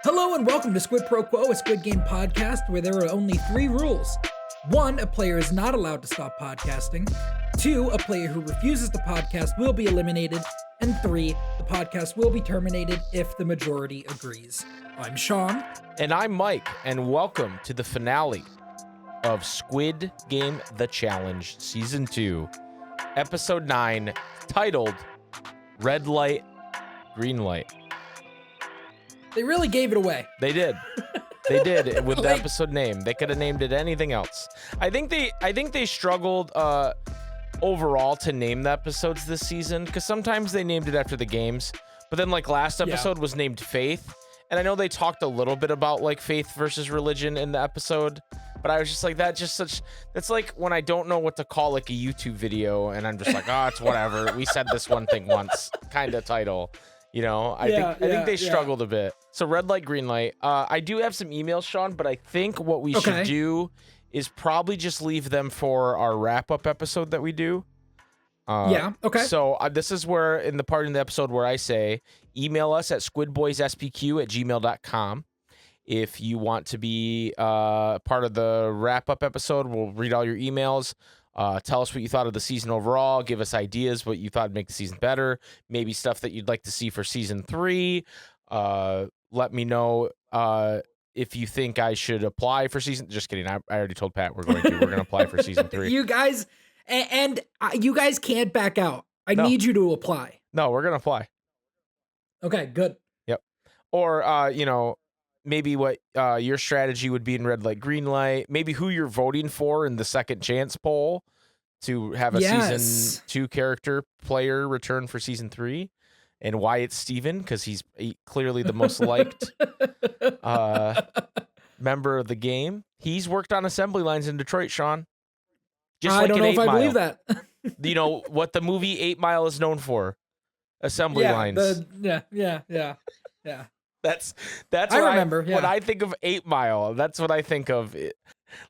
Hello and welcome to Squid Pro Quo, a Squid Game podcast where there are only 3 rules. 1, a player is not allowed to stop podcasting. 2, a player who refuses to podcast will be eliminated. And 3, the podcast will be terminated if the majority agrees. I'm Sean. And I'm Mike, and welcome to the finale of Squid Game The Challenge, Season 2, Episode 9, titled Red Light, Green Light. They really gave it away. They did. They did with the episode name. They could have named it anything else. I think they struggled overall to name the episodes this season because sometimes they named it after the games, but then like last episode was named Faith, and I know they talked a little bit about like faith versus religion in the episode, but I was just like that's like when I don't know what to call like a YouTube video and I'm just like, oh, it's whatever. We said this one thing once kind of title. You know, I think they struggled a bit. So red light, green light. I do have some emails, Sean, but I think what we should do is probably just leave them for our wrap-up episode that we do. So this is where, in the part in the episode where I say, email us at squidboyspq@gmail.com. If you want to be part of the wrap-up episode, we'll read all your emails. Tell us what you thought of the season overall. Give us ideas what you thought would make the season better. Maybe stuff that you'd like to see for season 3. Let me know if you think I should apply for season. Just kidding. I already told Pat we're going to apply for season 3. You guys, and you guys can't back out. I need you to apply. No, we're gonna apply. Okay, good. Yep. Or maybe what your strategy would be in red light, green light. Maybe who you're voting for in the second chance poll to have a season 2 character player return for season 3, and why it's Steven, because he's clearly the most liked member of the game. He's worked on assembly lines in Detroit, Sean. Just I like don't know if I believe that. You know what the movie 8 Mile is known for? Assembly lines. Yeah. That's I remember. When I think of 8 Mile, that's what I think of.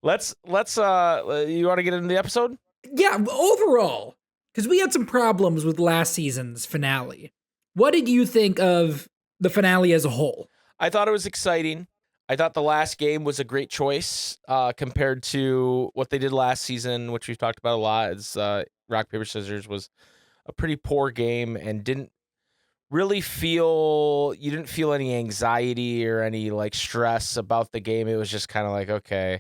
Let's you want to get into the episode? Yeah, overall, because we had some problems with last season's finale. What did you think of the finale as a whole? I thought it was exciting. I thought the last game was a great choice compared to what they did last season, which we've talked about a lot. It's Rock, Paper, Scissors was a pretty poor game and didn't really feel any anxiety or any like stress about the game. It was just kind of like, okay.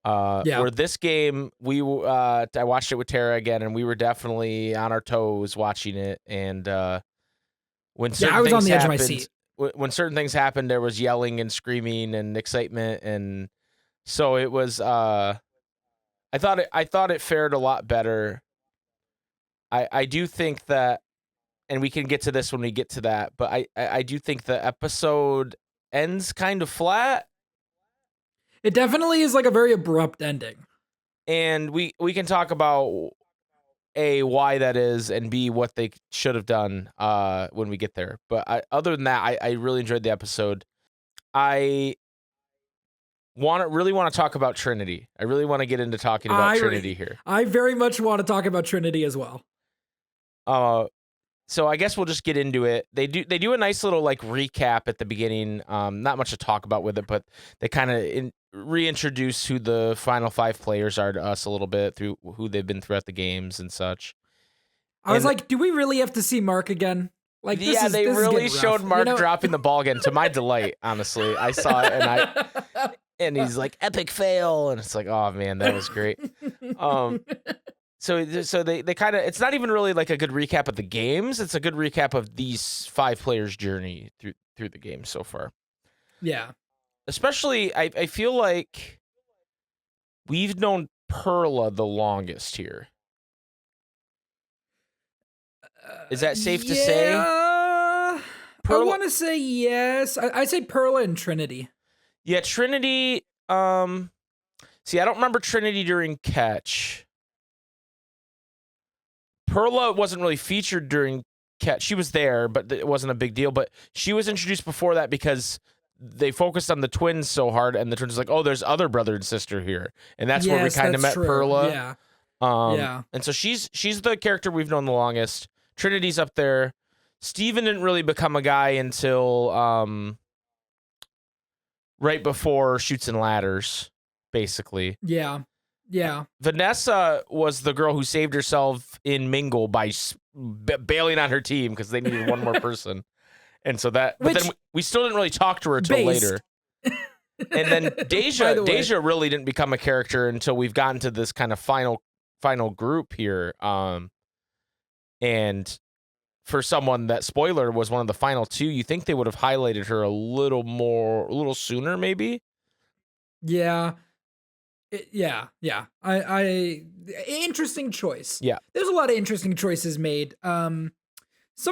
Where this game, I watched it with Tara again, and we were definitely on our toes watching it. And when certain I was things on the edge happened, of my seat. When certain things happened, there was yelling and screaming and excitement, and so it was. I thought it fared a lot better. I do think that. And we can get to this when we get to that, but I do think the episode ends kind of flat. It definitely is like a very abrupt ending. And we can talk about A, why that is, and B, what they should have done when we get there. But other than that, I really enjoyed the episode. I really want to talk about Trinity. I really want to get into talking about Trinity here. I very much want to talk about Trinity as well. So I guess we'll just get into it. They do a nice little like recap at the beginning. Not much to talk about with it, but they kind of reintroduce who the final 5 players are to us a little bit through who they've been throughout the games and such. I was like, do we really have to see Mark again? Like, they really showed Mark dropping the ball again. To my delight, honestly, I saw it and he's like epic fail, and it's like, oh man, that was great. So they kind of, it's not even really like a good recap of the games. It's a good recap of these 5 players' journey through the game so far. Yeah. Especially, I feel like we've known Perla the longest here. Is that safe to say? I want to say yes. I'd say Perla and Trinity. Yeah, Trinity. See, I don't remember Trinity during Catch. Perla wasn't really featured during Catch. She was there, but it wasn't a big deal. But she was introduced before that because they focused on the twins so hard, and the twins was like, oh, there's other brother and sister here. And that's where we kind of met Perla. Yeah. And so she's the character we've known the longest. Trinity's up there. Steven didn't really become a guy until right before Chutes and Ladders, basically. Yeah. Vanessa was the girl who saved herself in Mingle by bailing on her team because they needed one more person. And so but then we still didn't really talk to her until later. And then Deja really didn't become a character until we've gotten to this kind of final group here. And for someone that, spoiler, was one of the final two, you think they would have highlighted her a little sooner, maybe? Yeah. Interesting choice. Yeah. There's a lot of interesting choices made. Some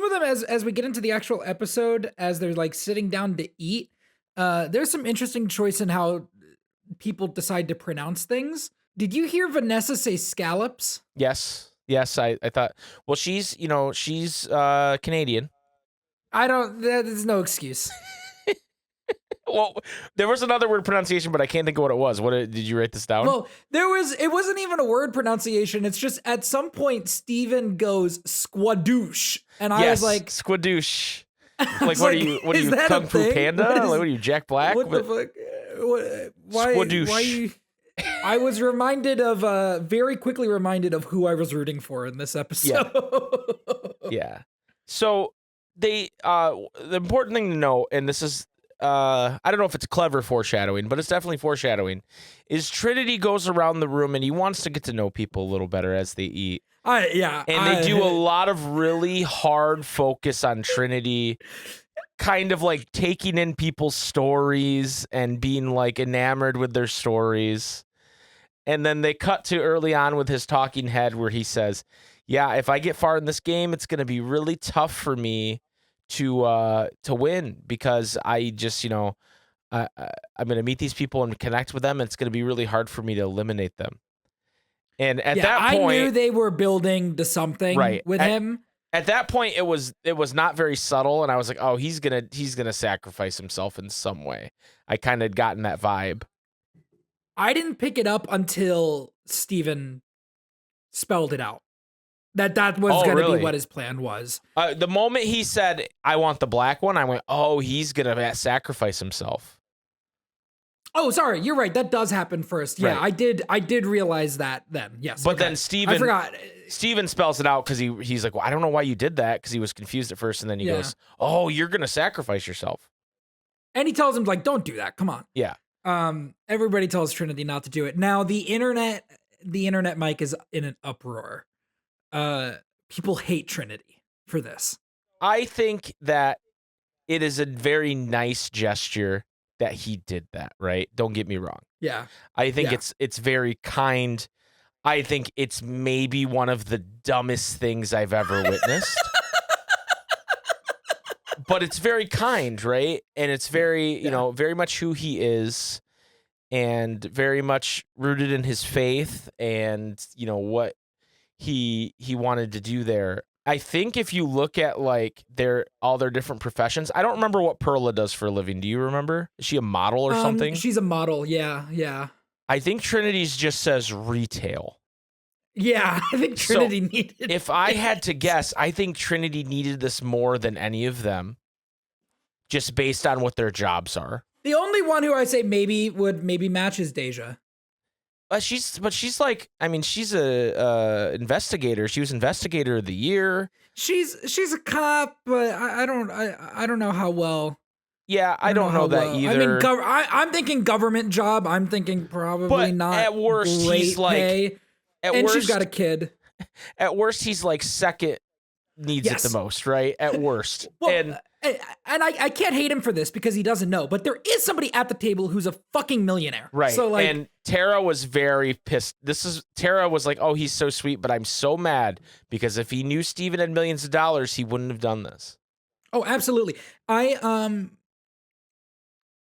of them as we get into the actual episode, as they're like sitting down to eat, there's some interesting choice in how people decide to pronounce things. Did you hear Vanessa say scallops? Yes, I thought, well, she's Canadian. There's no excuse. Well, there was another word pronunciation, but I can't think of what it was. Did you write this down? Well, it wasn't even a word pronunciation. It's just at some point, Steven goes squadoosh. And I was like, squadoosh. Like, what are you, Kung Fu Panda? Like, what are you, Jack Black? What the fuck? Squadoosh. Why I was very quickly reminded of who I was rooting for in this episode. Yeah. So the important thing to know, and this is, I don't know if it's clever foreshadowing, but it's definitely foreshadowing, is Trinity goes around the room and he wants to get to know people a little better as they eat. They do a lot of really hard focus on Trinity, kind of like taking in people's stories and being like enamored with their stories. And then they cut to early on with his talking head where he says, yeah, if I get far in this game, it's going to be really tough for me to win, because I just, I'm going to meet these people and connect with them. And it's going to be really hard for me to eliminate them. And at that point, I knew they were building to something with him. At that point, it was not very subtle, and I was like, oh, he's gonna sacrifice himself in some way. I kind of gotten that vibe. I didn't pick it up until Steven spelled it out. That was going to be what his plan was. The moment he said, I want the black one, I went, oh, he's going to sacrifice himself. Oh, sorry. You're right. That does happen first. Yeah, right. I did realize that then. Yes. But then I forgot. Steven spells it out because he's like, well, I don't know why you did that, because he was confused at first. And then he goes, oh, you're going to sacrifice yourself. And he tells him, like, don't do that. Come on. Yeah. Everybody tells Trinity not to do it. Now, the internet mic is in an uproar. People hate Trinity for this. I think that it is a very nice gesture that he did that, right? Don't get me wrong. Yeah. I think it's very kind. I think it's maybe one of the dumbest things I've ever witnessed. But it's very kind, right? And it's very, very much who he is, and very much rooted in his faith and, what he wanted to do there. I think if you look at like all their different professions, I don't remember what Perla does for a living. Do you remember? Is she a model or something? She's a model. Yeah. I think Trinity's just says retail. Yeah, I think Trinity needed. If I had to guess, I think Trinity needed this more than any of them, just based on what their jobs are. The only one who I say would match is Deja. She's like, I mean, she's a investigator. She was investigator of the year. She's a cop, but I don't know how well. Yeah, I don't know that either. I mean, I'm thinking government job. I'm thinking probably not. At worst, he's like, she's got a kid. At worst, he's like second needs it the most, right? At worst. Well, and I can't hate him for this because he doesn't know, but there is somebody at the table who's a fucking millionaire. Right. So like, and Tara was very pissed. Tara was like, oh, he's so sweet, but I'm so mad because if he knew Steven had millions of dollars, he wouldn't have done this. Oh, absolutely. I'm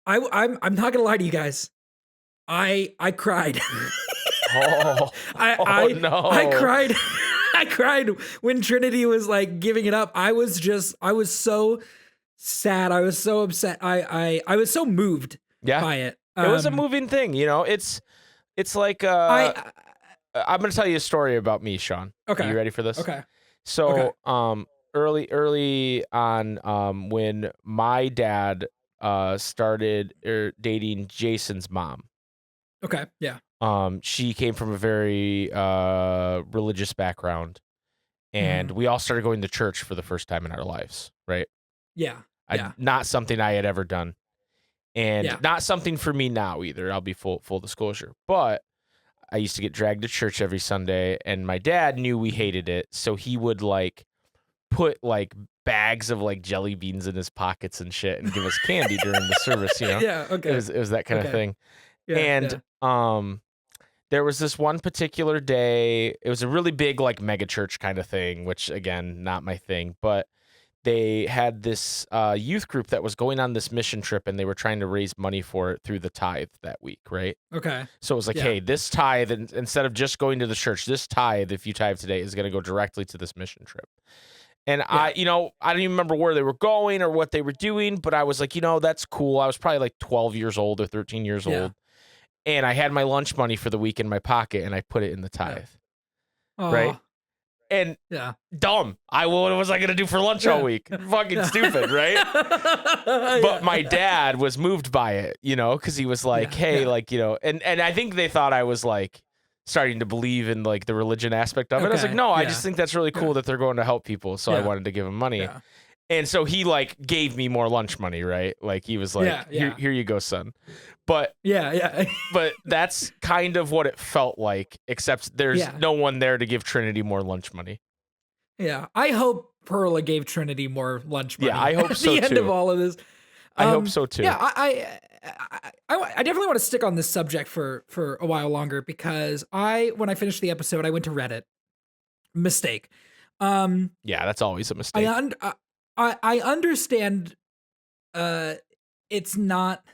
not gonna lie to you guys. I cried. No. I cried. I cried when Trinity was like giving it up. I was so sad. I was so upset. I was so moved by it. It was a moving thing, It's like I'm gonna tell you a story about me, Sean. Okay. Are you ready for this? Okay. So early on, when my dad started dating Jason's mom. Okay. Yeah. She came from a very religious background, and we all started going to church for the first time in our lives, right? Yeah. Yeah. Not something I had ever done, and Yeah. not something for me now either. I'll be full disclosure, but I used to get dragged to church every Sunday, and my dad knew we hated it, so he would like put like bags of like jelly beans in his pockets and shit and give us candy during the service, you know? Yeah. Okay. It was that kind of thing. Yeah. And there was this one particular day, it was a really big like mega church kind of thing, which again, not my thing, but they had this youth group that was going on this mission trip, and they were trying to raise money for it through the tithe that week, right? Okay. So it was like, hey, this tithe, instead of just going to the church, this tithe, if you tithe today, is going to go directly to this mission trip. And I don't even remember where they were going or what they were doing, but I was like, that's cool. I was probably like 12 years old or 13 years old. And I had my lunch money for the week in my pocket, and I put it in the tithe. Right? And dumb. What was I going to do for lunch all week? Fucking stupid, right? But my dad was moved by it, because he was like, hey, like, and I think they thought I was like starting to believe in like the religion aspect of it. I was like, no, I just think that's really cool that they're going to help people. So I wanted to give them money. Yeah. And so he like gave me more lunch money, right? Like he was like, here you go, son. But but that's kind of what it felt like, except there's no one there to give Trinity more lunch money. Yeah, I hope Perla gave Trinity more lunch money. Yeah, I hope so too. At the end of all of this, I hope so too. Yeah, I definitely want to stick on this subject for a while longer, because when I finished the episode, I went to Reddit. Mistake. Yeah, that's always a mistake. I understand. It's not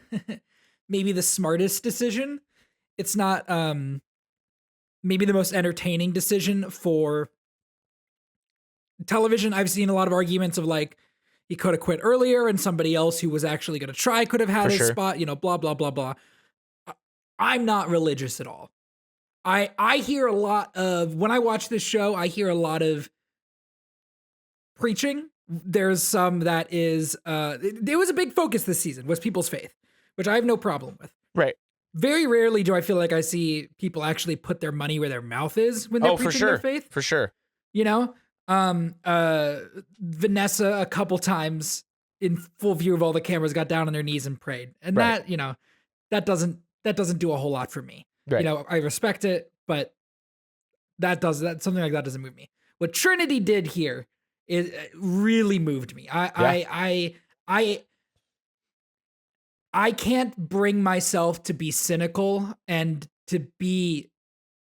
maybe the smartest decision. It's not maybe the most entertaining decision for television. I've seen a lot of arguments of like, he could have quit earlier and somebody else who was actually going to try could have had his spot, blah, blah, blah, blah. I'm not religious at all. I hear a lot of, when I watch this show, I hear a lot of preaching. There's some that is, there was a big focus this season was people's faith, which I have no problem with. Right. Very rarely do I feel like I see people actually put their money where their mouth is when they're preaching their faith. For sure. Vanessa a couple times in full view of all the cameras got down on their knees and prayed. And that doesn't do a whole lot for me. Right. I respect it, but something like that doesn't move me. What Trinity did here really moved me. I can't bring myself to be cynical and to be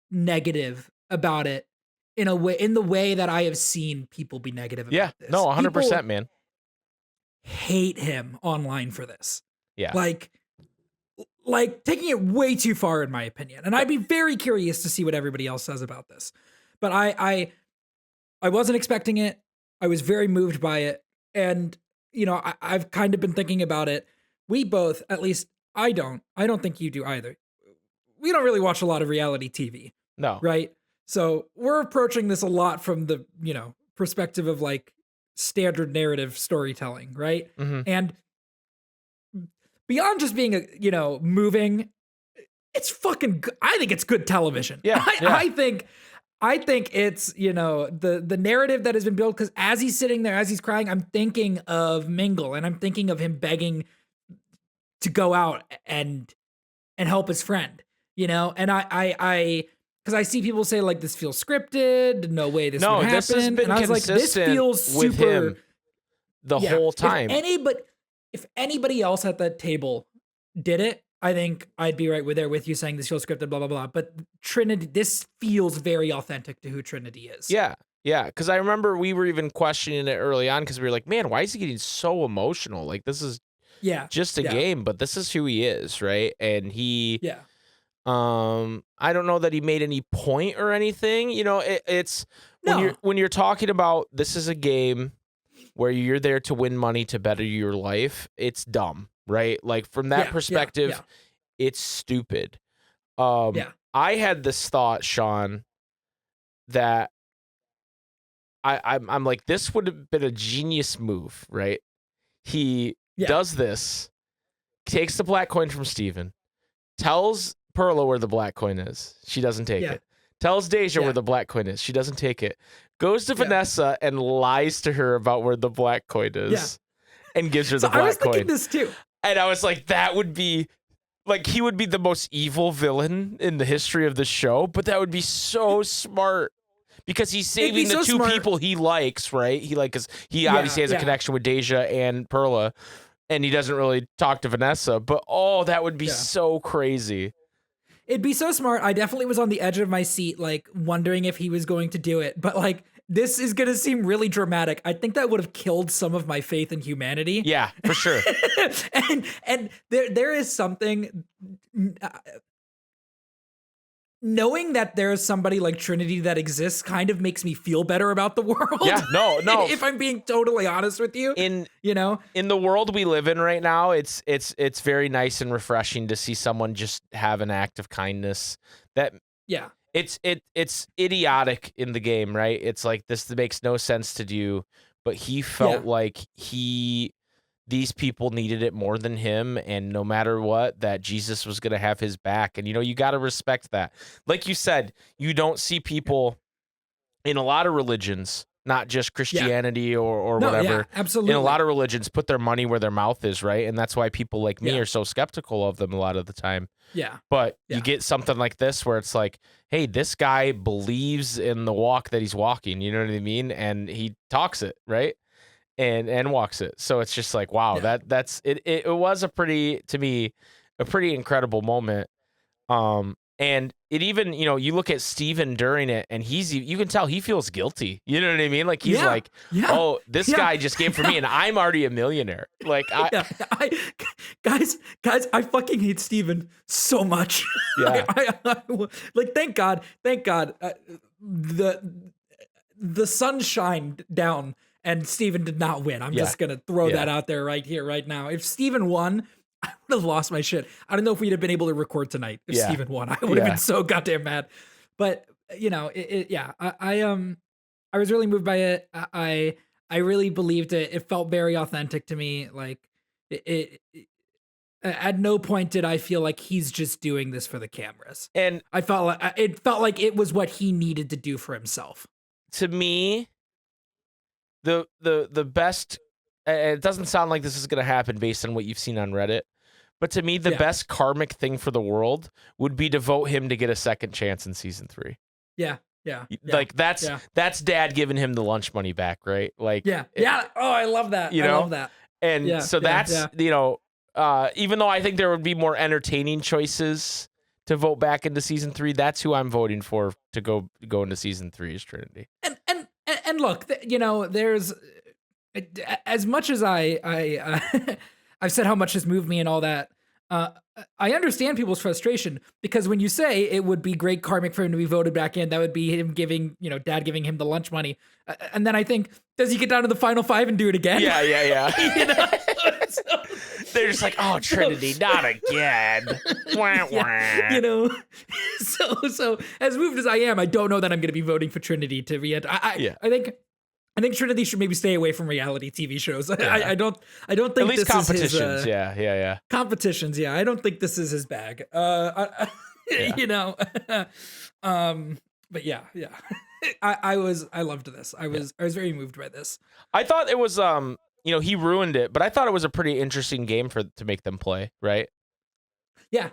negative about it in the way that I have seen people be negative about this. No, 100%, man. Hate him online for this. Yeah. Like taking it way too far, in my opinion. And I'd be very curious to see what everybody else says about this. But I wasn't expecting it. I was very moved by it. And, I've kind of been thinking about it. We both, at least I don't think you do either. We don't really watch a lot of reality TV. No. Right? So we're approaching this a lot from the, perspective of like standard narrative storytelling, right? Mm-hmm. And beyond just being moving, it's fucking good. I think it's good television. Yeah. I think it's, the narrative that has been built, because as he's sitting there, as he's crying, I'm thinking of Mingle, and I'm thinking of him begging to go out and help his friend, and because I see people say like, this feels scripted, no way this would happen. This has been and I was like, this feels super with him the whole time. If anybody else at that table did it, I think I'd be right there with you saying this feels scripted, blah, blah, blah. But Trinity, this feels very authentic to who Trinity is. Yeah. Because I remember we were even questioning it early on, because we were like, man, why is he getting so emotional? Like, this is just a game, but this is who he is, right? And he, I don't know that he made any point or anything. It's when you're talking about this is a game where you're there to win money to better your life, it's dumb, right? Like, from that perspective, it's stupid. I had this thought, Sean, that I'm like, this would have been a genius move, right? He does this, takes the black coin from Steven, tells Perla where the black coin is. She doesn't take it. Tells Deja where the black coin is. She doesn't take it. Goes to Vanessa and lies to her about where the black coin is and gives her the black coin. I was thinking this too. And I was like, that would be, like, he would be the most evil villain in the history of the show, but that would be so smart. Because he's saving the two people he likes, right? He obviously has a connection with Deja and Perla, and he doesn't really talk to Vanessa. But that would be so crazy. It'd be so smart. I definitely was on the edge of my seat, like wondering if he was going to do it. But like, this is going to seem really dramatic. I think that would have killed some of my faith in humanity. Yeah, for sure. and there is something. Knowing that there is somebody like Trinity that exists kind of makes me feel better about the world. Yeah, no. If I'm being totally honest with you, in the world we live in right now, it's very nice and refreshing to see someone just have an act of kindness. It's idiotic in the game, right? It's like this makes no sense to do, but he felt like these people needed it more than him, and no matter what, that Jesus was going to have his back. And, you got to respect that. Like you said, you don't see people in a lot of religions, not just Christianity or whatever. Yeah, absolutely. In a lot of religions, put their money where their mouth is, right? And that's why people like me are so skeptical of them a lot of the time. Yeah. But you get something like this where it's like, hey, this guy believes in the walk that he's walking, you know what I mean? And he talks it, right? And walks it. So it's just like, wow, that's it. It was a pretty incredible moment. And it even, you look at Steven during it, and you can tell he feels guilty. You know what I mean? Like he's like, oh, this guy just came for me, and I'm already a millionaire. Like guys, I fucking hate Steven so much. Yeah. Like, thank God, the sun shined down. And Steven did not win. I'm just going to throw that out there right here, right now. If Steven won, I would have lost my shit. I don't know if we'd have been able to record tonight if Steven won. I would have been so goddamn mad. But, I was really moved by it. I really believed it. It felt very authentic to me. Like, at no point did I feel like he's just doing this for the cameras. And it felt like it was what he needed to do for himself. To me, the best, it doesn't sound like this is going to happen based on what you've seen on Reddit, but to me, the best karmic thing for the world would be to vote him to get a second chance in season 3. Yeah. Like that's dad giving him the lunch money back, right? Like, Oh, I love that. I love that. And so that's, even though I think there would be more entertaining choices to vote back into season 3, that's who I'm voting for to go into season 3 is Trinity. And look, there's as much as I've said how much has moved me and all that. I understand people's frustration because when you say it would be great karmic for him to be voted back in, that would be him giving, dad giving him the lunch money. And then I think, does he get down to the final 5 and do it again? Yeah. They're just like, oh, Trinity, not again. So as moved as I am, I don't know that I'm going to be voting for Trinity to re-enter. I think Trinity should maybe stay away from reality TV shows. I don't think at least this competitions. Is his, yeah. Competitions. Yeah. I don't think this is his bag. But yeah. I loved this. I was very moved by this. I thought it was, he ruined it, but I thought it was a pretty interesting game to make them play, right? Yeah.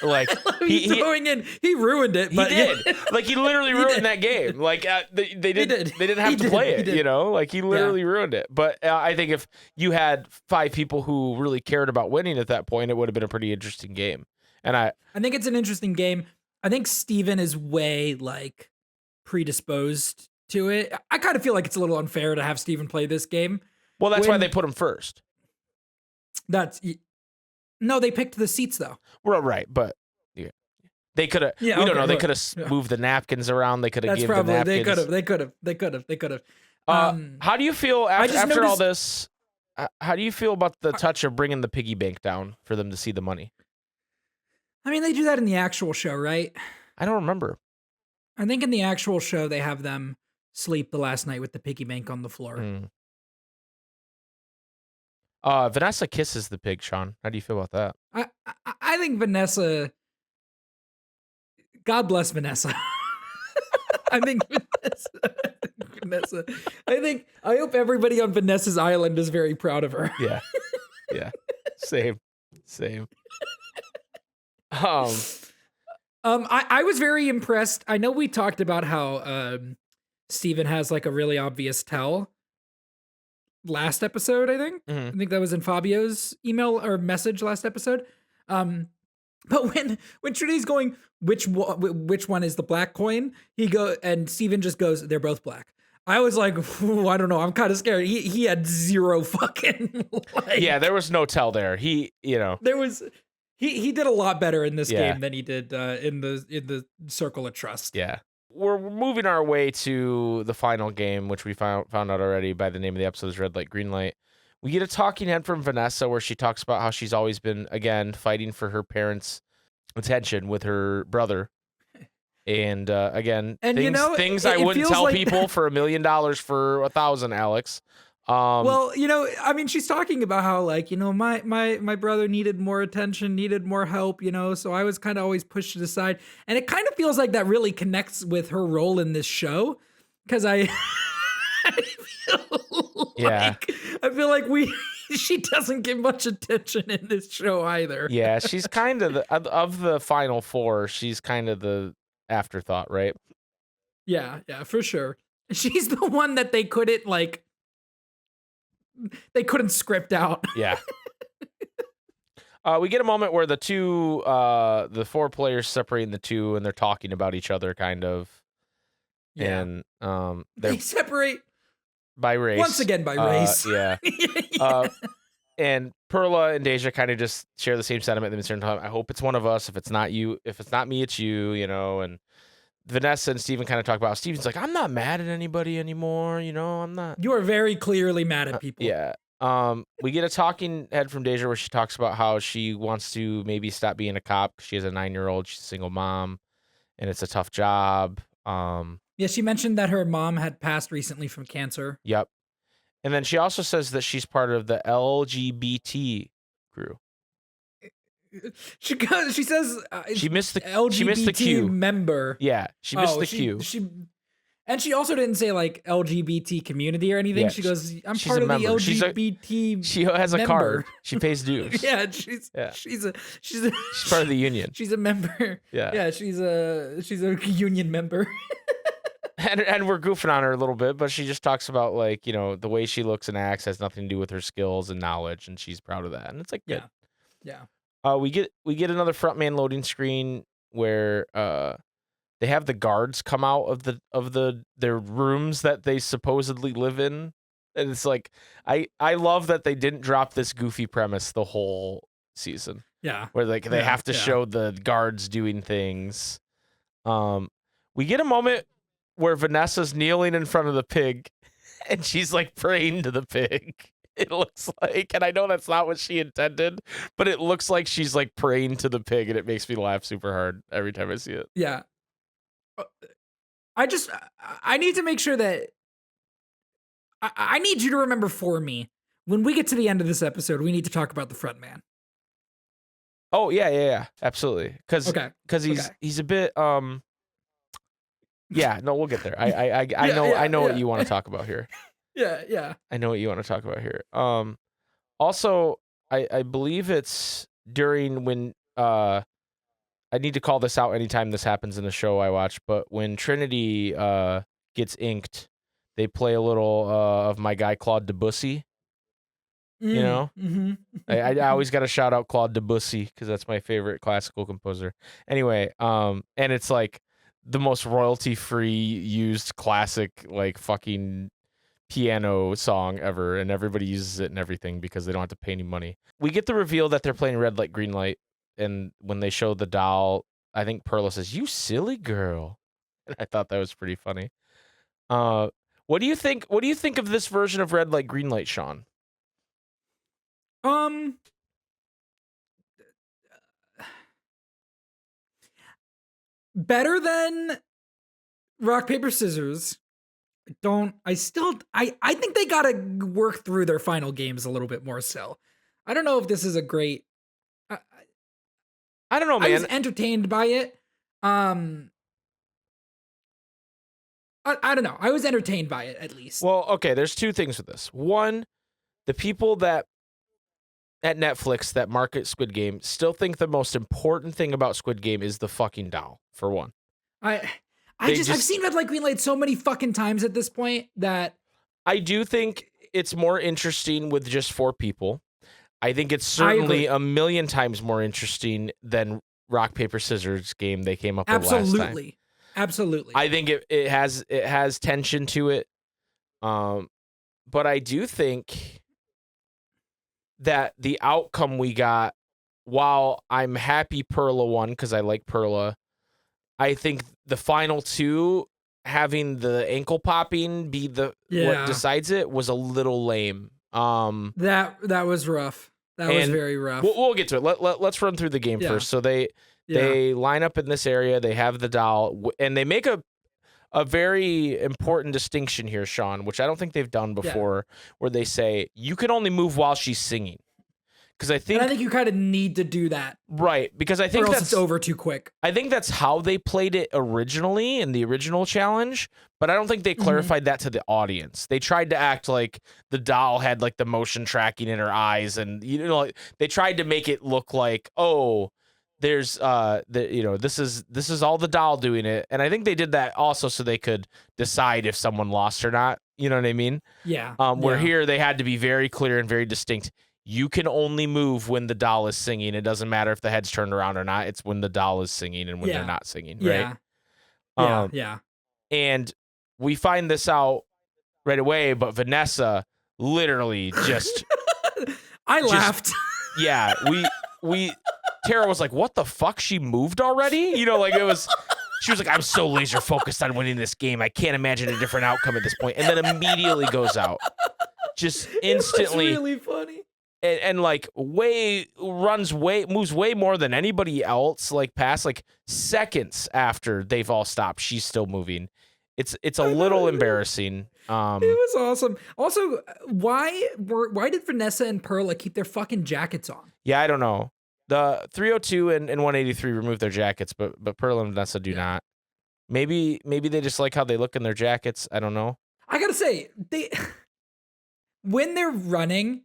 Like he ruined it. But he did. Like he literally ruined that game. Like they didn't have to play it. Like he literally ruined it. But I think if you had 5 people who really cared about winning at that point, it would have been a pretty interesting game. And I think it's an interesting game. I think Steven is way like predisposed to it. I kind of feel like it's a little unfair to have Steven play this game. Well, that's why they put him first. No, they picked the seats though. Well, right, but they could have. We don't know. They could have moved the napkins around. They could have given the napkins. They could have. How do you feel after all this? How do you feel about the touch of bringing the piggy bank down for them to see the money? I mean, they do that in the actual show, right? I don't remember. I think in the actual show they have them sleep the last night with the piggy bank on the floor. Vanessa kisses the pig, Sean. How do you feel about that? I think Vanessa. God bless Vanessa. I think Vanessa. I hope everybody on Vanessa's island is very proud of her. Yeah. Yeah. Same. Um, I was very impressed. I know we talked about how Steven has like a really obvious tell last episode, I think. mhm. I think that was in Fabio's email or message last episode. But when Trinity's going, which one is the black coin? And Steven just goes, they're both black. I was like, I don't know. I'm kind of scared. He had zero fucking Yeah, there was no tell there. He did a lot better in this Yeah. game than he did in the Circle of Trust. Yeah. We're moving our way to the final game, which we found out already by the name of the episode is Red Light, Green Light. We get a talking head from Vanessa where she talks about how she's always been, again, fighting for her parents' attention with her brother. And again, things I wouldn't tell people for $1 million for 1,000, Alex. Well, I mean, she's talking about how like, my brother needed more attention, needed more help, so I was kind of always pushed to the side. And it kind of feels like that really connects with her role in this show. Because I feel like she doesn't get much attention in this show either. Yeah, she's kind of of the final four, she's kind of the afterthought, right? Yeah, for sure. She's the one that they couldn't script out. Yeah. We get a moment where the four players separating the two and they're talking about each other kind of. Yeah. And they separate by race. Once again by race. Yeah. And Perla and Deja kind of just share the same sentiment. They've been saying, I hope it's one of us. If it's not you, if it's not me, it's you, and Vanessa and Steven kind of talk about how Steven's like, I'm not mad at anybody anymore, I'm not. You are very clearly mad at people. Yeah. We get a talking head from Deja where she talks about how she wants to maybe stop being a cop because she has a 9-year-old, she's a single mom, and it's a tough job. Yeah, she mentioned that her mom had passed recently from cancer. Yep. And then she also says that she's part of the LGBT crew. She says she missed the Q member. Yeah, she missed the Q. And she also didn't say like LGBT community or anything. Yeah, she goes, "I'm part of the LGBT." She has a card. She pays dues. Yeah, she's part of the union. She's a member. Yeah, she's a union member. And we're goofing on her a little bit, but she just talks about like, the way she looks and acts has nothing to do with her skills and knowledge, and she's proud of that. And it's like good. Yeah. We get another frontman loading screen where they have the guards come out of their rooms that they supposedly live in. And it's like I love that they didn't drop this goofy premise the whole season. Yeah. Where like they have to show the guards doing things. We get a moment where Vanessa's kneeling in front of the pig and she's like praying to the pig. It looks like, and I know that's not what she intended, but it looks like she's like praying to the pig, and it makes me laugh super hard every time I see it. Yeah. I need to make sure that I need you to remember for me, when we get to the end of this episode, we need to talk about the front man. Oh, yeah. Absolutely. Because he's a bit, yeah, no, we'll get there. I know what you want to talk about here. Yeah. I know what you want to talk about here. Also, I believe it's during when I need to call this out anytime this happens in the show I watch, but when Trinity gets inked, they play a little of my guy Claude Debussy. Mm-hmm. I always got to shout out Claude Debussy because that's my favorite classical composer. Anyway, and it's like the most royalty-free used classic like fucking piano song ever, and everybody uses it and everything because they don't have to pay any money. We get the reveal that they're playing Red Light, Green Light, and when they show the doll, I think Perla says, "You silly girl," and I thought that was pretty funny. What do you think? What do you think of this version of Red Light, Green Light, Sean? Better than Rock, Paper, Scissors. I think they gotta work through their final games a little bit more so. I don't know if this is a great I, I don't know, I was man. entertained by it. I don't know. I was entertained by it at least. Well, okay, there's two things with this. One, the people that at Netflix that market Squid Game still think the most important thing about Squid Game is the fucking doll, for one. I've seen Red Light Green Light so many fucking times at this point that I do think it's more interesting with just 4 people. I think it's certainly a million times more interesting than rock paper scissors game they came up with last time. Absolutely. I think it has tension to it. But I do think that the outcome we got, while I'm happy Perla won because I like Perla, I think the final 2 having the ankle popping be what decides it was a little lame. That was rough. That was very rough. We'll get to it. Let's run through the game first. So they line up in this area. They have the doll, and they make a very important distinction here, Sean, which I don't think they've done before, where they say you can only move while she's singing. Because I think you kind of need to do that, right? Because I think or else it's over too quick. I think that's how they played it originally in the original challenge, but I don't think they clarified that to the audience. They tried to act like the doll had like the motion tracking in her eyes, and they tried to make it look like, oh, there's this is all the doll doing it, and I think they did that also so they could decide if someone lost or not. You know what I mean? Yeah. Where here they had to be very clear and very distinct. You can only move when the doll is singing. It doesn't matter if the head's turned around or not. It's when the doll is singing and when they're not singing, right? Yeah. And we find this out right away, but Vanessa literally just laughed. Yeah, we Tara was like, "What the fuck? She moved already?" She was like, "I'm so laser focused on winning this game. I can't imagine a different outcome at this point." And then immediately goes out. Just instantly. It was really funny. And like moves way more than anybody else, like past like seconds after they've all stopped, she's still moving. It's a little embarrassing. It was awesome. Also, why did Vanessa and Perla keep their fucking jackets on? Yeah, I don't know. The 302 and 183 remove their jackets, but Perla and Vanessa do not. Maybe they just like how they look in their jackets. I don't know. I gotta say, when they're running,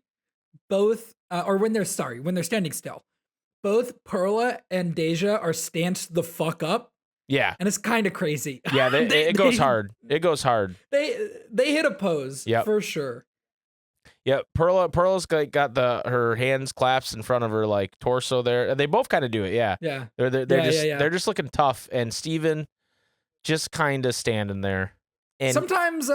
both when they're standing still, both Perla and Deja are stanced the fuck up. Yeah, and it's kind of crazy. Yeah, it goes hard. It goes hard. They hit a pose, for sure. Yeah, Perla's got her hands clasped in front of her like torso there. They both kind of do it. Yeah, yeah. They're just looking tough, and Steven just kind of standing there, and sometimes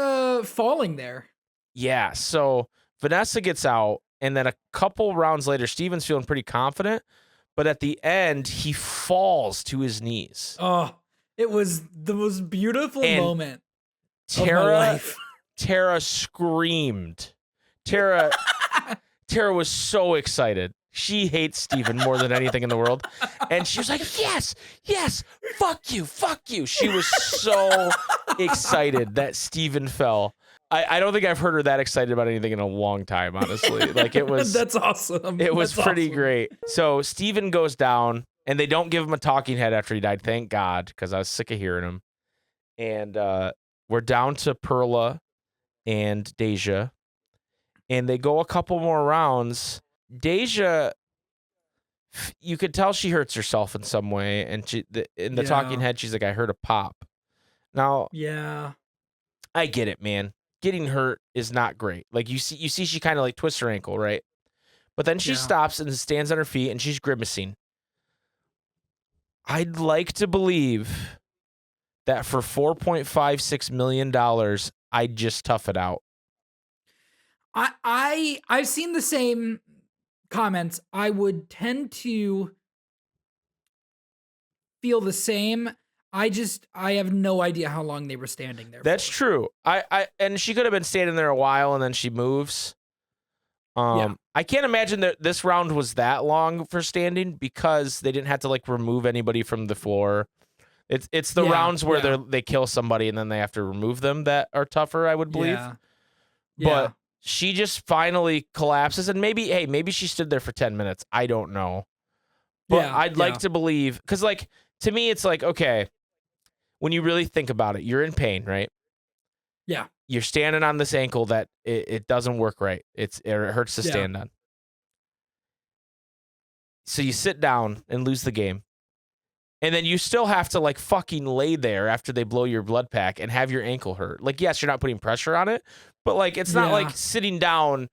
falling there. Yeah, so Vanessa gets out. And then a couple rounds later, Steven's feeling pretty confident. But at the end, he falls to his knees. Oh, it was the most beautiful moment of my life. Tara screamed. Tara was so excited. She hates Steven more than anything in the world. And she was like, yes, fuck you. She was so excited that Steven fell. I don't think I've heard her that excited about anything in a long time, honestly. Like it was That's awesome. It was pretty great. So Steven goes down, and they don't give him a talking head after he died. Thank God, because I was sick of hearing him. And we're down to Perla and Deja. And they go a couple more rounds. Deja, you could tell she hurts herself in some way. And in the talking head, she's like, I heard a pop. Now, I get it, man. Getting hurt is not great. Like you see she kind of like twists her ankle, right? But then she stops and stands on her feet and she's grimacing. I'd like to believe that for $4.56 million, I'd just tough it out. I've seen the same comments. I would tend to feel the same. I have no idea how long they were standing there. That's true. And she could have been standing there a while and then she moves. I can't imagine that this round was that long for standing because they didn't have to like remove anybody from the floor. It's the rounds where they kill somebody and then they have to remove them that are tougher, I would believe. Yeah. But she just finally collapses, and maybe she stood there for 10 minutes. I don't know. But I'd like to believe, because like to me, it's like, okay, when you really think about it, you're in pain, right? Yeah. You're standing on this ankle that it doesn't work right. It hurts to stand on. So you sit down and lose the game. And then you still have to like fucking lay there after they blow your blood pack and have your ankle hurt. Like, yes, you're not putting pressure on it, but like it's not like sitting down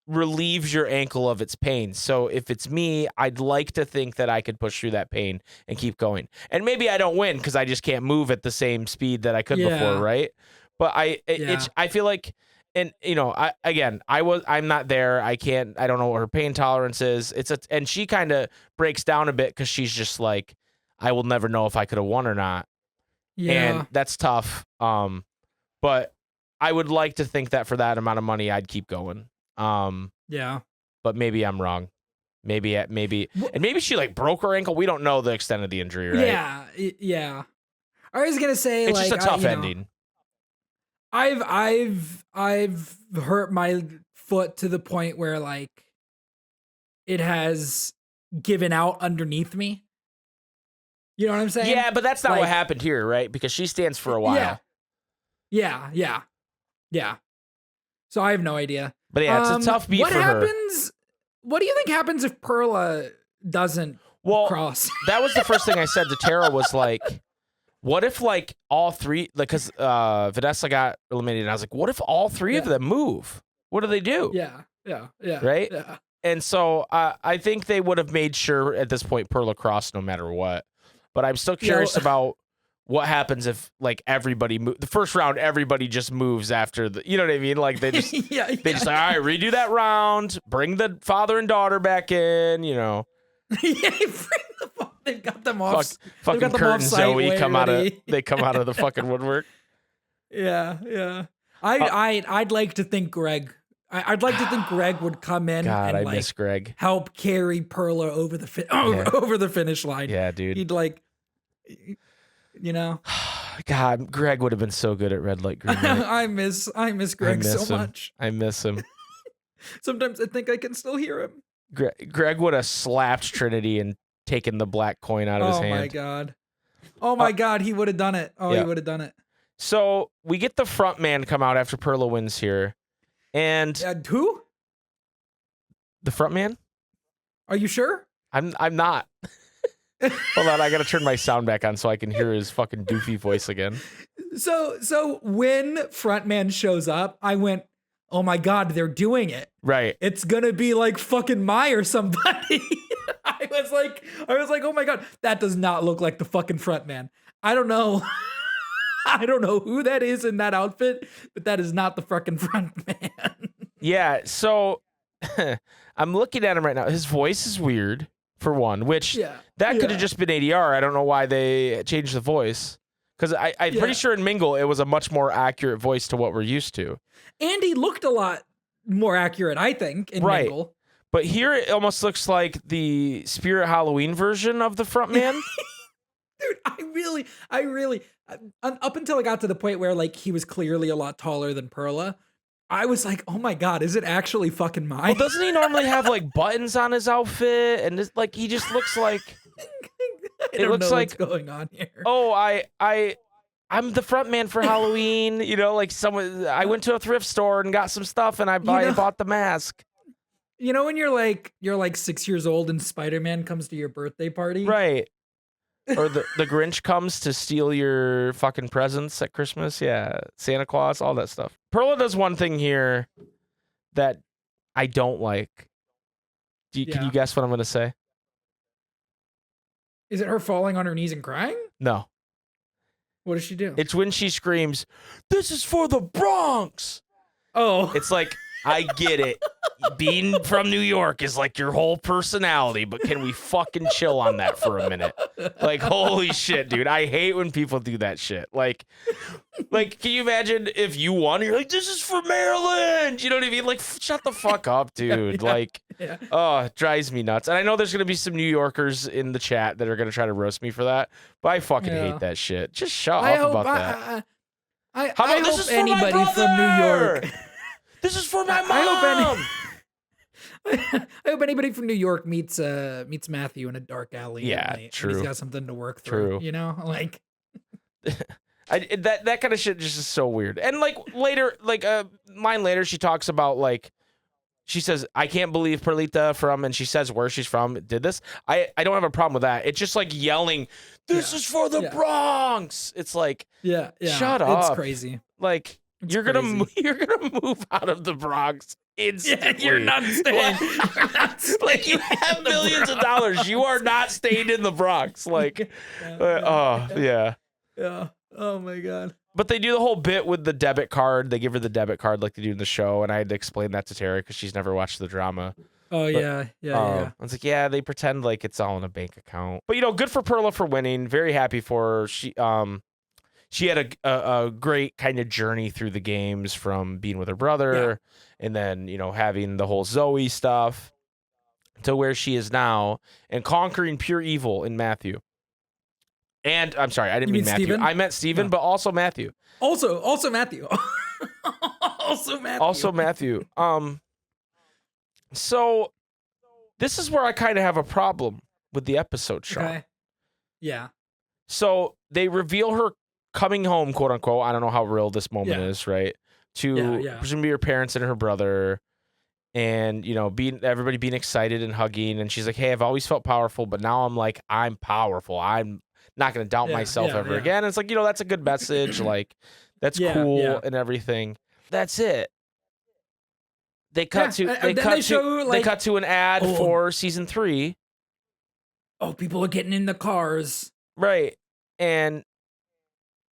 relieves your ankle of its pain. So if it's me, I'd like to think that I could push through that pain and keep going. And maybe I don't win because I just can't move at the same speed that I could before, right? But I feel like, and you know, I'm not there. I don't know what her pain tolerance is. And she kind of breaks down a bit because she's just like, I will never know if I could have won or not. Yeah. And that's tough. But I would like to think that for that amount of money, I'd keep going. Yeah. But maybe I'm wrong. Maybe, and maybe she like broke her ankle. We don't know the extent of the injury, right? Yeah. Yeah. I was going to say, it's like, just a tough ending. I've hurt my foot to the point where like it has given out underneath me. You know what I'm saying? Yeah, but that's not what happened here, right? Because she stands for a while. Yeah. So I have no idea. But yeah, it's a tough beat for her. What do you think happens if Perla doesn't cross? That was the first thing I said to Tara was like, what if like all three, like, because Vanessa got eliminated, and I was like, what if all three of them move? What do they do? Yeah. Right? Yeah. And so I think they would have made sure at this point Perla crossed no matter what. But I'm still curious about what happens if like everybody the first round, everybody just moves after the, you know what I mean? Like they just, they just like, all right, redo that round, bring the father and daughter back in, you know. They've got them off. Fucking Kurt and Zoe come out of the fucking woodwork. Yeah. I'd like to think Greg. I'd like to think Greg would come in and like miss Greg. Help carry Perla over the finish line. Yeah, dude. He'd like, you know. God, Greg would have been so good at Red Light Green Light. I miss Greg so much. I miss him. Sometimes I think I can still hear him. Greg would have slapped Trinity and taken the black coin out of his hand. Oh my God, he would have done it. He would have done it. So we get the front man come out after Perla wins here. And who? The front man? Are you sure? I'm not. Hold on, I gotta turn my sound back on so I can hear his fucking doofy voice again. So when frontman shows up, I went, oh my God, they're doing it. Right. It's gonna be like fucking Mai or somebody. I was like, oh my God, that does not look like the fucking frontman. I don't know. I don't know who that is in that outfit, but that is not the fucking front man. Yeah, so I'm looking at him right now. His voice is weird, for one, which that could have just been ADR. I don't know why they changed the voice. Because I'm pretty sure in Mingle, it was a much more accurate voice to what we're used to. And he looked a lot more accurate, I think, in Mingle. But here it almost looks like the Spirit Halloween version of the front man. Dude, I really, up until I got to the point where like he was clearly a lot taller than Perla, I was like, oh my God, is it actually fucking Mai? Well, doesn't he normally have like buttons on his outfit? And it's like, he just looks like, it looks like what's going on here. Oh, I'm the front man for Halloween. You know, like I went to a thrift store and got some stuff and I bought the mask. You know, when you're like 6 years old and Spider-Man comes to your birthday party? Right. Or the Grinch comes to steal your fucking presents at Christmas. Yeah. Santa Claus, all that stuff. Perla does one thing here that I don't like. Can you guess what I'm going to say? Is it her falling on her knees and crying? No. What does she do? It's when she screams, "This is for the Bronx." Oh. It's like I get it. Being from New York is like your whole personality, but can we fucking chill on that for a minute? Like, holy shit, dude. I hate when people do that shit. Like, can you imagine if you won? You're like, this is for Maryland. You know what I mean? Like, shut the fuck up, dude. Oh, it drives me nuts. And I know there's going to be some New Yorkers in the chat that are going to try to roast me for that, but I fucking hate that shit. Just shut up about that. I hope anybody from New York. This is for my mom. I hope anybody from New York meets Matthew in a dark alley. Yeah, true. He's got something to work through. You know, like that kind of shit just is so weird. And like later, line later, she talks about like. She says, I can't believe Perlita and she says where she's from, did this. I don't have a problem with that. It's just like yelling, this is for the Bronx. It's like, shut up. It's crazy. Like, you're gonna move out of the Bronx instantly. Yeah, you're not staying. Like, you have millions of dollars. You are not staying in the Bronx. Like, Yeah. Oh my God. But they do the whole bit with the debit card. They give her the debit card like they do in the show, and I had to explain that to Tara because she's never watched the drama. Oh, yeah. I was like, yeah, they pretend like it's all in a bank account. But, good for Perla for winning. Very happy for her. She had a great kind of journey through the games from being with her brother and then, having the whole Zoe stuff to where she is now and conquering pure evil in Matthew. And I'm sorry, I didn't mean Matthew. Steven? I meant Steven, but also Matthew. Also Matthew. Also Matthew. So this is where I kind of have a problem with the episode, Sean. Okay. Yeah. So they reveal her coming home, quote unquote. I don't know how real this moment is, right? To presumably her parents and her brother. And, everybody being excited and hugging. And she's like, hey, I've always felt powerful, but now I'm like, I'm powerful. I'm not going to doubt myself ever again. And it's like, that's a good message. Like, that's cool and everything. That's it. They cut to an ad for season 3. Oh, people are getting in the cars. Right. And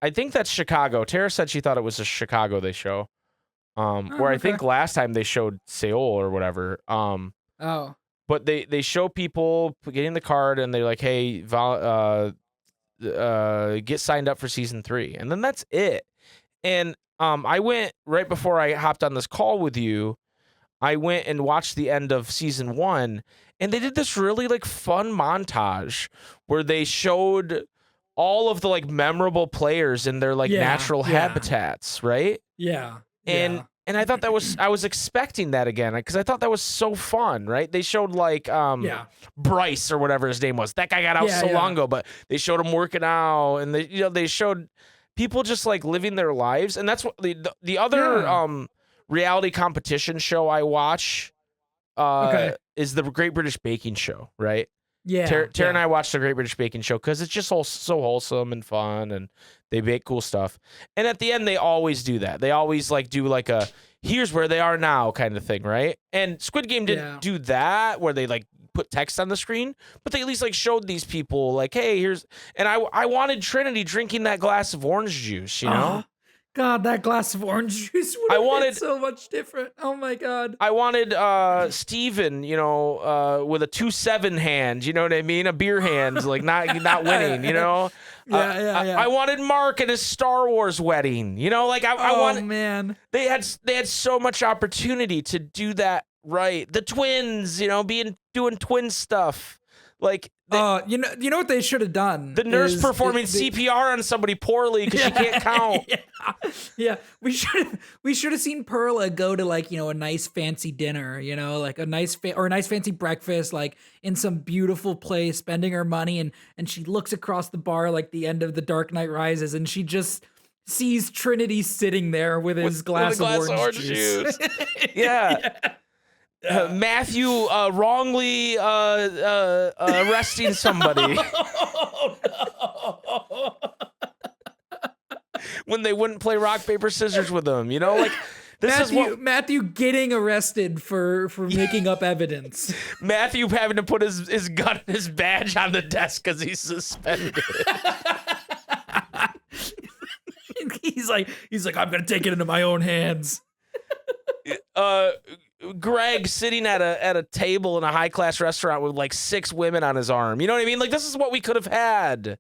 I think that's Chicago. Tara said she thought it was a Chicago they show. Where I think last time they showed Seoul or whatever. But they show people getting the card and they're like, hey, get signed up for season 3. And then that's it. And I went right before I hopped on this call with you. I went and watched the end of season 1, and they did this really like fun montage where they showed all of the like memorable players in their like natural habitats, right? Yeah. And I thought I was expecting that again because I thought that was so fun, right? They showed like Bryce or whatever his name was. That guy got out so long ago, but they showed him working out, and they showed people just like living their lives, and that's what the other reality competition show I watch is the Great British Baking Show, right? Yeah. Tara and I watched the Great British Baking Show because it's just so wholesome and fun, and they bake cool stuff. And at the end, they always do that. They always like do like a here's where they are now kind of thing, right? And Squid Game didn't do that where they like put text on the screen, but they at least like showed these people like, hey, here's. And I wanted Trinity drinking that glass of orange juice, you know? God, that glass of orange juice would have been so much different. Oh my God. I wanted Steven, with a 2-7 hand, you know what I mean? A beer hand, like not winning, you know? I wanted Mark at his Star Wars wedding, I wanted. Oh man. They had so much opportunity to do that right. The twins, doing twin stuff. Like you know what they should have done? The nurse performing CPR on somebody poorly because she can't count. Yeah. We should have seen Perla go to like, a nice fancy dinner, like a nice fancy breakfast, like in some beautiful place, spending her money, and she looks across the bar like the end of The Dark Knight Rises, and she just sees Trinity sitting there with his glass of orange juice. Yeah. Matthew wrongly arresting somebody when they wouldn't play rock paper scissors with him, like this Matthew getting arrested for making up evidence. Matthew having to put his gun and his badge on the desk because he's suspended. He's like I'm gonna take it into my own hands. Greg sitting at a table in a high class restaurant with like 6 women on his arm. You know what I mean? Like, this is what we could have had,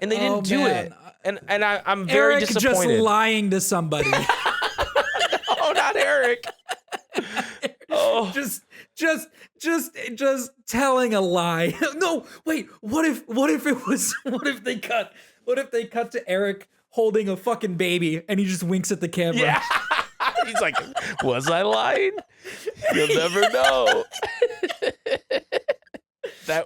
and they didn't do it. And I'm very Eric disappointed. just lying to somebody. Oh, not Eric. Oh, just telling a lie. No, wait. What if they cut to Eric holding a fucking baby and he just winks at the camera? yeah. He's like, was I lying? You'll never know. That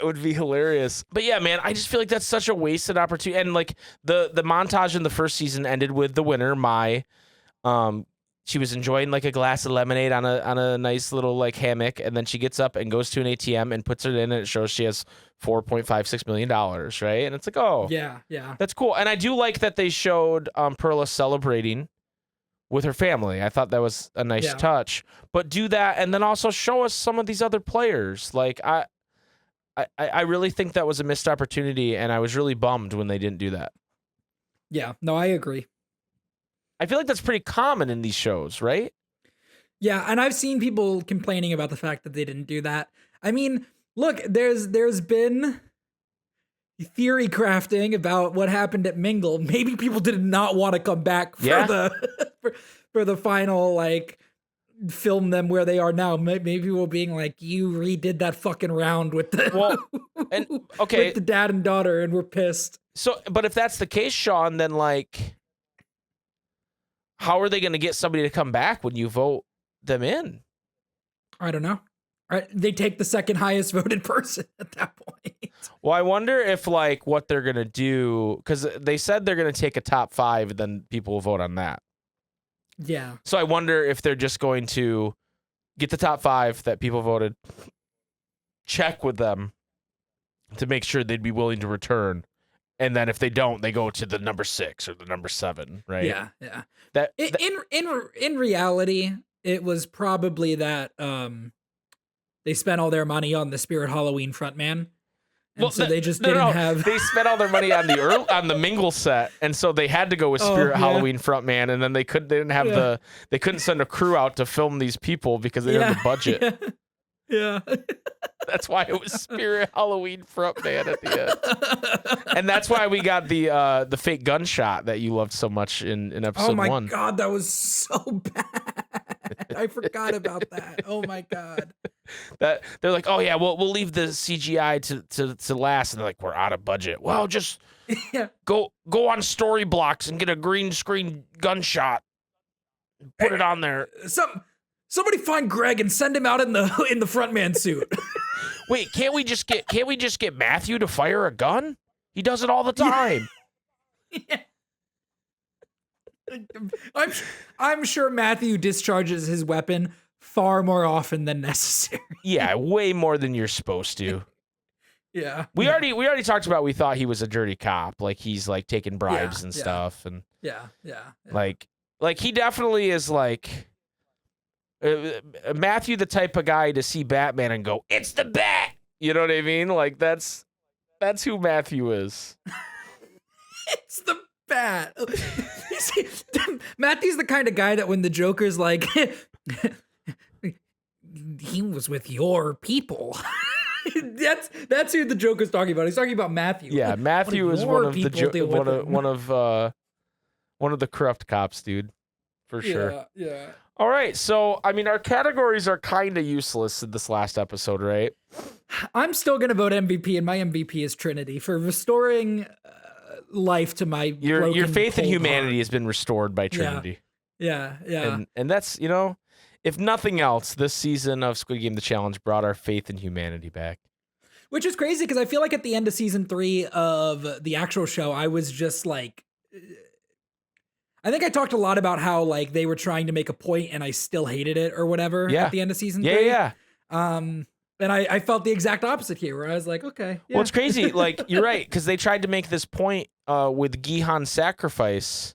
would be hilarious. But yeah, man, I just feel like that's such a wasted opportunity. And like the montage in the first season ended with the winner, Mai. She was enjoying like a glass of lemonade on a nice little like hammock, and then she gets up and goes to an ATM and puts it in, and it shows she has $4.56 million, right? And it's like, oh, yeah, that's cool. And I do like that they showed Perla celebrating with her family. I thought that was a nice touch. But do that, and then also show us some of these other players. Like I really think that was a missed opportunity, and I was really bummed when they didn't do that. Yeah, no, I agree. I feel like that's pretty common in these shows, right? Yeah, and I've seen people complaining about the fact that they didn't do that. I mean, look, there's been theory crafting about what happened at Mingle. Maybe people did not want to come back for the for the final, like, film them where they are now. Maybe people being like, you redid that fucking round with the with the dad and daughter, and we're pissed. So, but if that's the case, Sean, then like, how are they going to get somebody to come back when you vote them in? I don't know. They take the second highest voted person at that point. Well, I wonder if like what they're going to do, because they said they're going to take a top 5, then people will vote on that. Yeah. So I wonder if they're just going to get the top 5 that people voted, check with them to make sure they'd be willing to return. And then if they don't, they go to the number 6 or the number 7, right? Yeah. In reality, it was probably that they spent all their money on the Spirit Halloween frontman, and so they just didn't have. They spent all their money on the Mingle set, and so they had to go with Spirit Halloween frontman, and then they couldn't send a crew out to film these people because they didn't have the budget. Yeah. That's why it was Spirit Halloween frontman at the end. And that's why we got the fake gunshot that you loved so much in episode 1. Oh my God, that was so bad. I forgot about that. Oh my God. That they're like, oh yeah, we'll leave the CGI to last, and they're like, we're out of budget. Well, just go on story blocks and get a green screen gunshot. Put it on there. Somebody find Greg and send him out in the frontman suit. Wait, can't we just get Matthew to fire a gun? He does it all the time. Yeah. I'm sure Matthew discharges his weapon far more often than necessary. Yeah, way more than you're supposed to. Yeah. We already talked about, we thought he was a dirty cop, like he's like taking bribes and stuff, and yeah. Like he definitely is like Matthew, the type of guy to see Batman and go, it's the Bat. You know what I mean? Like that's who Matthew is. It's the Bat. Matthew's the kind of guy that when the Joker's like, he was with your people. That's who the Joker's talking about. He's talking about Matthew. Yeah, Matthew is one of the corrupt cops, dude, for sure. Yeah. All right, so I mean, our categories are kind of useless in this last episode, right? I'm still gonna vote MVP, and my MVP is Trinity for restoring life to my your faith in humanity heart. has been restored by Trinity. Yeah. And that's, you know, if nothing else, this season of Squid Game: The Challenge brought our faith in humanity back. Which is crazy because I feel like at the end of season 3 of the actual show, I was just like, I think I talked a lot about how like they were trying to make a point and I still hated it or whatever at the end of season 3. Yeah. And I felt the exact opposite here where I was like, okay. Yeah. Well, it's crazy. Like, you're right, because they tried to make this point with Gihan's sacrifice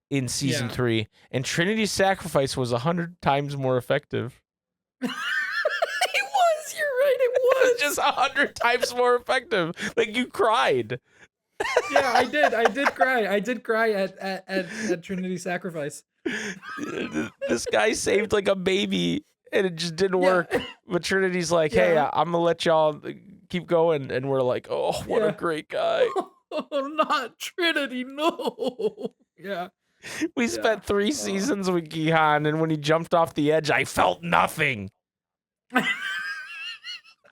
in season 3, and Trinity's sacrifice was 100 times more effective. It was. You're right. It was just 100 times more effective. Like, you cried. Yeah, I did. I did cry. I did cry at Trinity's sacrifice. This guy saved like a baby and it just didn't work. But Trinity's like, hey, I'm gonna let y'all keep going, and we're like, oh, what a great guy. Oh, not Trinity, no. Yeah. We spent 3 seasons with Gihan, and when he jumped off the edge, I felt nothing.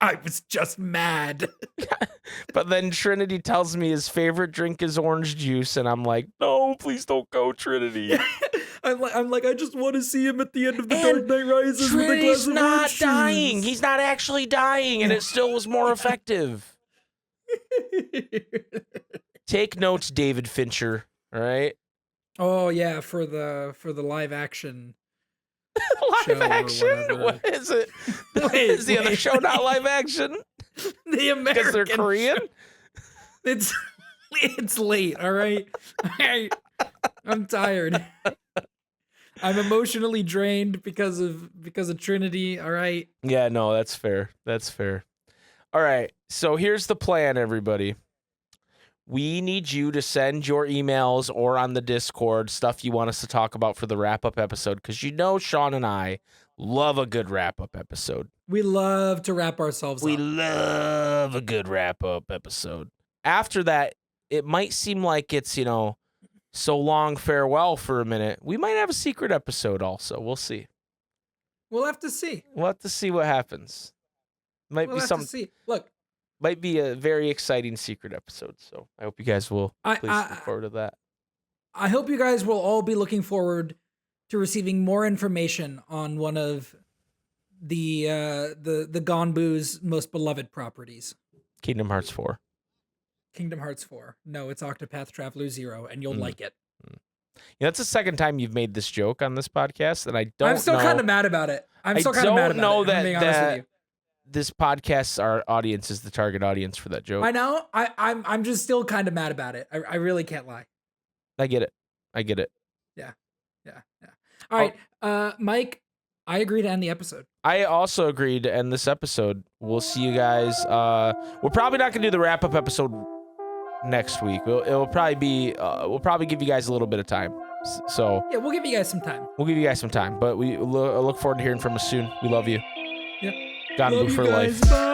I was just mad. But then Trinity tells me his favorite drink is orange juice, and I'm like, no, please don't go, Trinity. I'm like, I just want to see him at the end of the Dark Knight Rises with a glass of not orange dying. juice. He's not actually dying, and it still was more effective. Take notes, David Fincher. All right. Oh yeah, for the live action. Live action? What is it? Is the other show not live action? The American. Because they're Korean? It's late, all right? I'm tired. I'm emotionally drained because of Trinity, all right? Yeah, no, that's fair. That's fair. All right. So here's the plan, everybody. We need you to send your emails or on the Discord stuff you want us to talk about for the wrap-up episode, because Sean and I love a good wrap-up episode. We love to wrap ourselves up. We love a good wrap-up episode. After that, it might seem like it's, so long farewell for a minute. We might have a secret episode also. We'll see. We'll have to see. We'll have to see what happens. Might be something. Look. Might be a very exciting secret episode, so I hope you guys will please look forward to that. I hope you guys will all be looking forward to receiving more information on one of the Gonbu's most beloved properties. Kingdom Hearts 4. Kingdom Hearts 4. No, it's Octopath Traveler 0, and you'll like it. Yeah, that's the second time you've made this joke on this podcast, and I'm still kind of mad about it. I'm still kind of mad about it. I'm being honest with you. This podcast, our audience is the target audience for that joke. I know. I'm just still kind of mad about it. I really can't lie. I get it. Yeah. All right, Mike, I agree to end the episode. I also agreed to end this episode. We'll see you guys. We're probably not gonna do the wrap up episode next week. It'll probably be. We'll probably give you guys a little bit of time. So yeah, we'll give you guys some time. But we look forward to hearing from us soon. We love you. Yep. Gonbu for life. Bye.